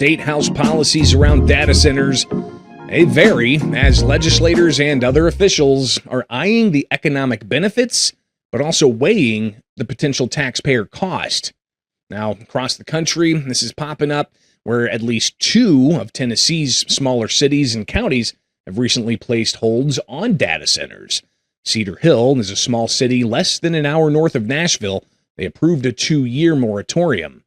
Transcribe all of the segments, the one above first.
State House policies around data centers, they vary as legislators and other officials are eyeing the economic benefits, but also weighing the potential taxpayer cost. Now, across the country, this is popping up where at least 2 of Tennessee's smaller cities and counties have recently placed holds on data centers. Cedar Hill is a small city less than an hour north of Nashville. They approved a 2-year moratorium.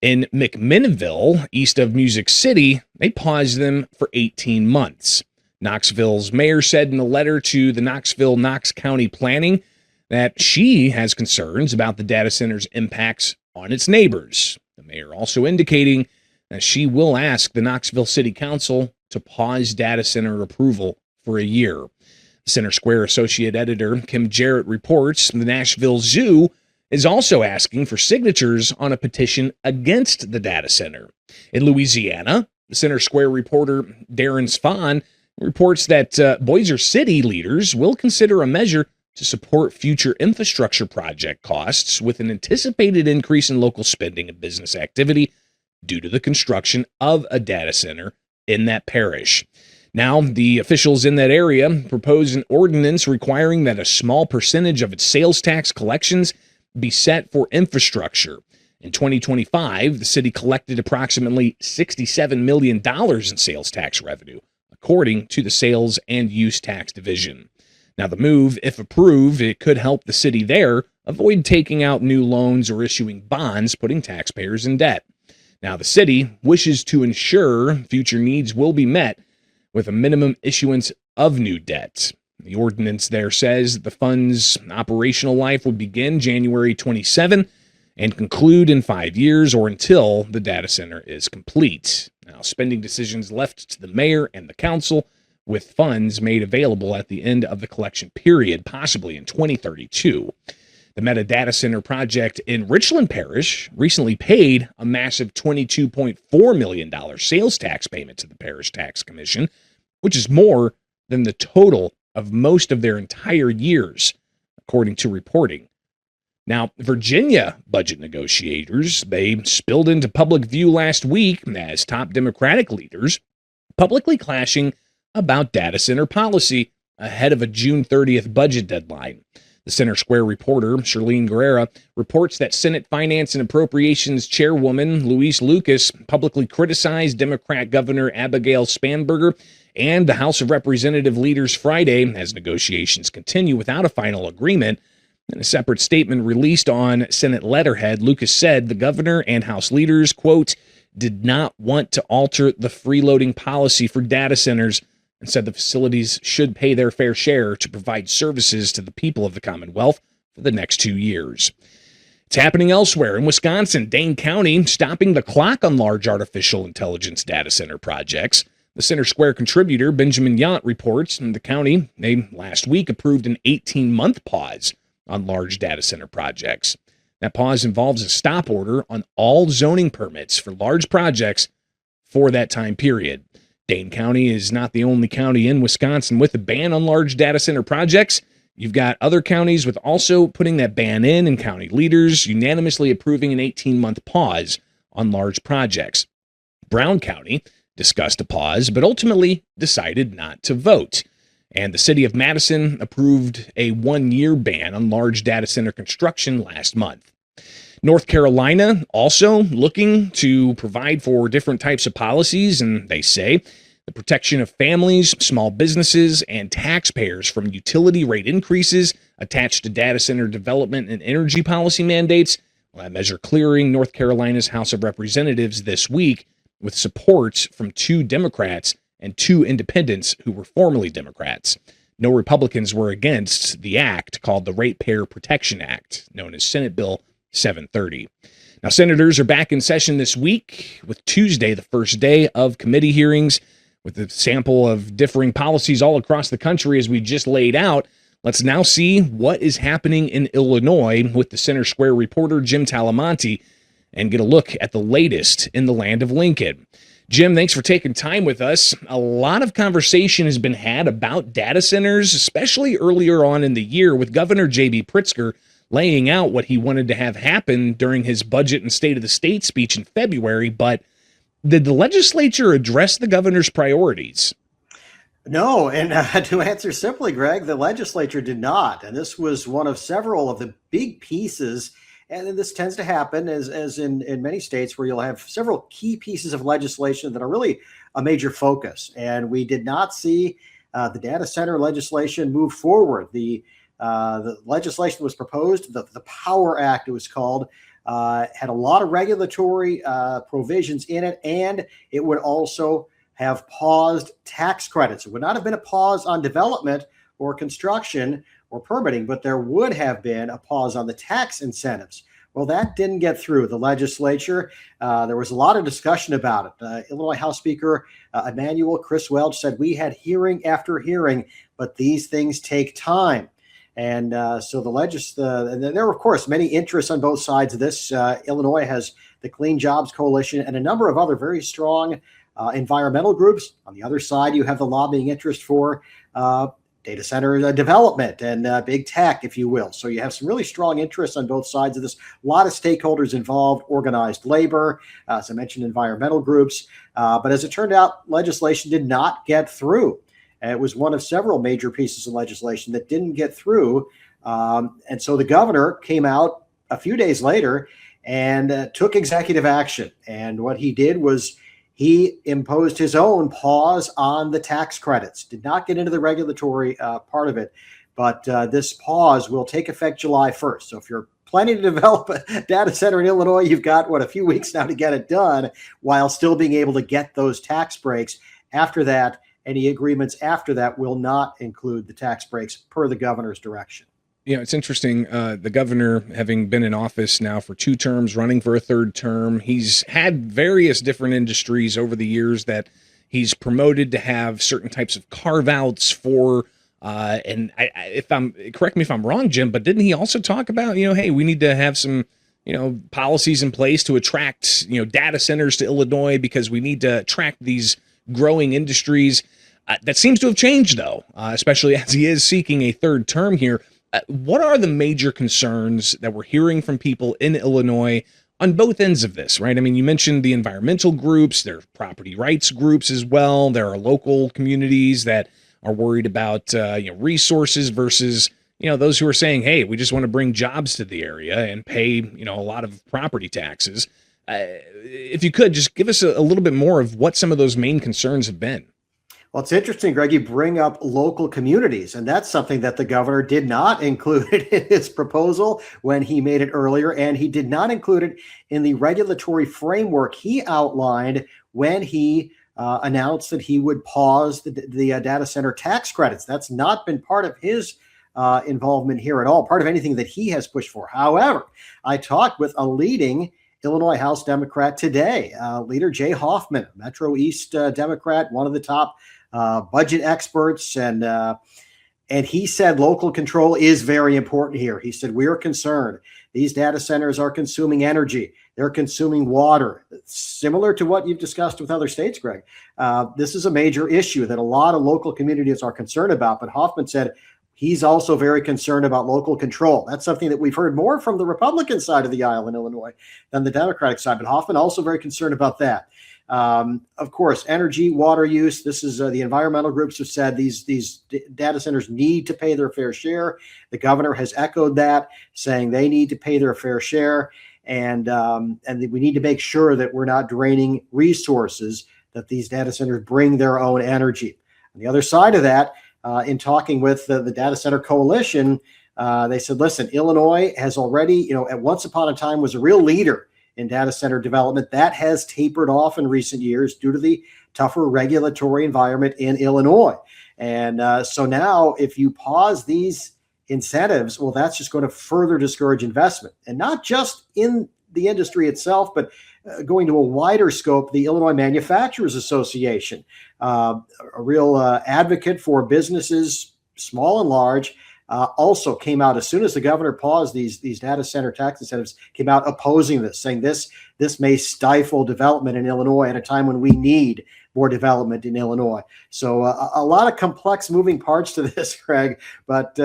In McMinnville, east of Music City, they paused them for 18 months. Knoxville's mayor said in a letter to the Knox County Planning that she has concerns about the data center's impacts on its neighbors. The mayor also indicating that she will ask the Knoxville City Council to pause data center approval for a year. Center Square associate editor Kim Jarrett reports the Nashville Zoo is also asking for signatures on a petition against the data center. In Louisiana, the Center Square reporter Darren Spahn reports that Bossier City leaders will consider a measure to support future infrastructure project costs with an anticipated increase in local spending and business activity due to the construction of a data center in that parish. Now, the officials in that area propose an ordinance requiring that a small percentage of its sales tax collections be set for infrastructure. In 2025, the city collected approximately $67 million in sales tax revenue, according to the Sales and Use Tax Division. Now, the move, if approved, it could help the city there avoid taking out new loans or issuing bonds, putting taxpayers in debt. Now, the city wishes to ensure future needs will be met with a minimum issuance of new debt. The ordinance there says the fund's operational life would begin January 27 and conclude in 5 years or until the data center is complete. Now, spending decisions left to the mayor and the council, with funds made available at the end of the collection period, possibly in 2032. The Meta Data Center project in Richland Parish recently paid a massive $22.4 million sales tax payment to the Parish Tax Commission, which is more than the total of most of their entire years, according to reporting. Now, Virginia budget negotiators, they spilled into public view last week as top Democratic leaders publicly clashing about data center policy ahead of a June 30th budget deadline. The Center Square reporter, Charlene Guerrera, reports that Senate Finance and Appropriations Chairwoman Louise Lucas publicly criticized Democrat Governor Abigail Spanberger and the House of Representative leaders Friday as negotiations continue without a final agreement. In a separate statement released on Senate letterhead, Lucas said the governor and House leaders, quote, did not want to alter the freeloading policy for data centers and said the facilities should pay their fair share to provide services to the people of the Commonwealth for the next 2 years. It's happening elsewhere. In Wisconsin, Dane County stopping the clock on large artificial intelligence data center projects. The Center Square contributor Benjamin Yount reports the county, they last week approved an 18-month pause on large data center projects. That pause involves a stop order on all zoning permits for large projects for that time period. Dane County is not the only county in Wisconsin with a ban on large data center projects. You've got other counties with also putting that ban in, and county leaders unanimously approving an 18-month pause on large projects. Brown County discussed a pause, but ultimately decided not to vote. And the city of Madison approved a 1-year ban on large data center construction last month. North Carolina also looking to provide for different types of policies, and they say the protection of families, small businesses, and taxpayers from utility rate increases attached to data center development and energy policy mandates. Well, that measure clearing North Carolina's House of Representatives this week with support from 2 Democrats and 2 independents who were formerly Democrats. No Republicans were against the act called the Ratepayer Protection Act, known as Senate Bill 730. Now, senators are back in session this week, with Tuesday the first day of committee hearings, with a sample of differing policies all across the country as we just laid out. Let's now see what is happening in Illinois with the Center Square reporter Jim Talamonte and get a look at the latest in the land of Lincoln. Jim, thanks for taking time with us. A lot of conversation has been had about data centers, especially earlier on in the year with Governor J.B. Pritzker laying out what he wanted to have happen during his budget and State of the State speech in February. But Did the legislature address the governor's priorities? No, and to answer simply, Greg, the legislature did not, and this was one of several of the big pieces. And this tends to happen as in many states where you'll have several key pieces of legislation that are really a major focus. And we did not see the data center legislation move forward. The legislation was proposed, the Power Act, it was called, had a lot of regulatory provisions in it, and it would also have paused tax credits. It would not have been a pause on development or construction or permitting, but there would have been a pause on the tax incentives. Well, that didn't get through the legislature. There was a lot of discussion about it. Illinois House Speaker Emanuel Chris Welch said, "We had hearing after hearing, but these things take time." And so and there were, of course, many interests on both sides of this. Illinois has the Clean Jobs Coalition and a number of other very strong environmental groups. On the other side, you have the lobbying interest for data center development and big tech, if you will. So you have some really strong interests on both sides of this. A lot of stakeholders involved, organized labor, as I mentioned, environmental groups. But as it turned out, legislation did not get through. It was one of several major pieces of legislation that didn't get through. And so the governor came out a few days later and took executive action. And what he did was he imposed his own pause on the tax credits, did not get into the regulatory part of it. But this pause will take effect July 1st. So if you're planning to develop a data center in Illinois, you've got, a few weeks now to get it done while still being able to get those tax breaks. After that, any agreements after that will not include the tax breaks per the governor's direction. It's interesting. The governor, having been in office now for 2 terms, running for a 3rd term, he's had various different industries over the years that he's promoted to have certain types of carve-outs for. And correct me if I'm wrong, Jim, but didn't he also talk about, hey, we need to have some, policies in place to attract, data centers to Illinois because we need to attract these growing industries? That seems to have changed, though, especially as he is seeking a 3rd term here. What are the major concerns that we're hearing from people in Illinois on both ends of this, right? I mean, you mentioned the environmental groups, there are property rights groups as well. There are local communities that are worried about, resources versus, those who are saying, hey, we just want to bring jobs to the area and pay, a lot of property taxes. If you could just give us a little bit more of what some of those main concerns have been. Well, it's interesting, Greg, you bring up local communities, and that's something that the governor did not include in his proposal when he made it earlier, and he did not include it in the regulatory framework he outlined when he announced that he would pause the data center tax credits. That's not been part of his involvement here at all, part of anything that he has pushed for. However, I talked with a leading Illinois House Democrat today, Leader Jay Hoffman, Metro East Democrat, one of the top budget experts, and he said local control is very important here. He said, we're concerned. These data centers are consuming energy. They're consuming water, similar to what you've discussed with other states, Greg. This is a major issue that a lot of local communities are concerned about. But Hoffman said he's also very concerned about local control. That's something that we've heard more from the Republican side of the aisle in Illinois than the Democratic side. But Hoffman also very concerned about that. Of course, energy, water use. This is the environmental groups have said these data centers need to pay their fair share. The governor has echoed that, saying they need to pay their fair share, and we need to make sure that we're not draining resources, that these data centers bring their own energy. On the other side of that, in talking with the Data Center Coalition, they said, listen, Illinois has already, at once upon a time was a real leader in data center development. That has tapered off in recent years due to the tougher regulatory environment in Illinois. And so now if you pause these incentives, well, that's just going to further discourage investment, and not just in the industry itself, but going to a wider scope. The Illinois Manufacturers Association, a real advocate for businesses, small and large, also came out as soon as the governor paused these data center tax incentives, came out opposing this, saying this may stifle development in Illinois at a time when we need more development in Illinois. So a lot of complex moving parts to this, Craig. But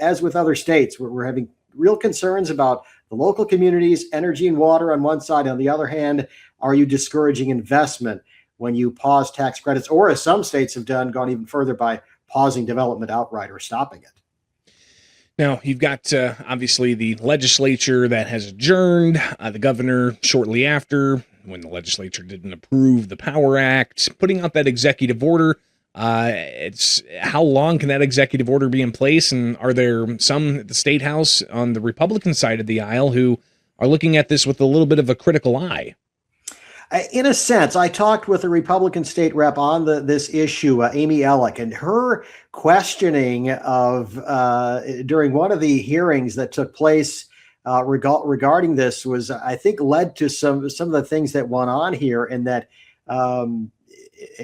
as with other states, we're having real concerns about the local communities, energy and water on one side. On the other hand, are you discouraging investment when you pause tax credits, or as some states have done, gone even further by pausing development outright or stopping it? Now, you've got obviously the legislature that has adjourned, the governor shortly after, when the legislature didn't approve the Power Act, putting out that executive order. It's how long can that executive order be in place? And are there some at the State House on the Republican side of the aisle who are looking at this with a little bit of a critical eye? In a sense, I talked with a Republican state rep on this issue, Amy Ellick, and her questioning of during one of the hearings that took place regarding this was, I think, led to some of the things that went on here. And that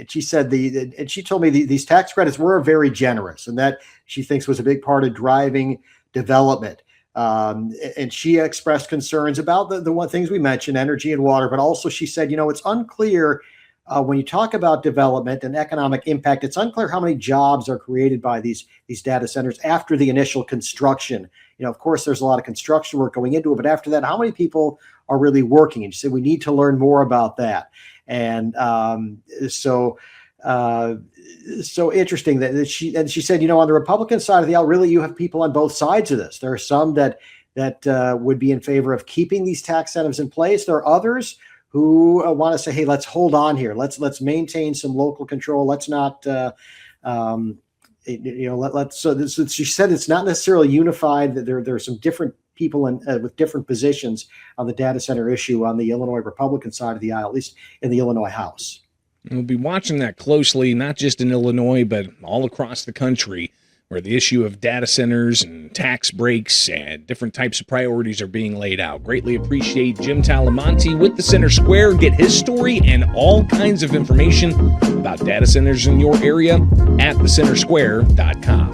she said and she told me these tax credits were very generous, and that she thinks was a big part of driving development. And she expressed concerns about the one things we mentioned, energy and water, but also she said, it's unclear when you talk about development and economic impact, it's unclear how many jobs are created by these data centers after the initial construction. Of course, there's a lot of construction work going into it, but after that, how many people are really working? And she said, we need to learn more about that. And so interesting that she said, on the Republican side of the aisle, really, you have people on both sides of this. There are some that would be in favor of keeping these tax incentives in place. There are others who want to say, hey, let's hold on here. Let's maintain some local control. Let's not, she said it's not necessarily unified, that there are some different people with different positions on the data center issue on the Illinois Republican side of the aisle, at least in the Illinois House. We'll be watching that closely, not just in Illinois, but all across the country, where the issue of data centers and tax breaks and different types of priorities are being laid out. Greatly appreciate Jim Talamonte with the Center Square. Get his story and all kinds of information about data centers in your area at thecentersquare.com.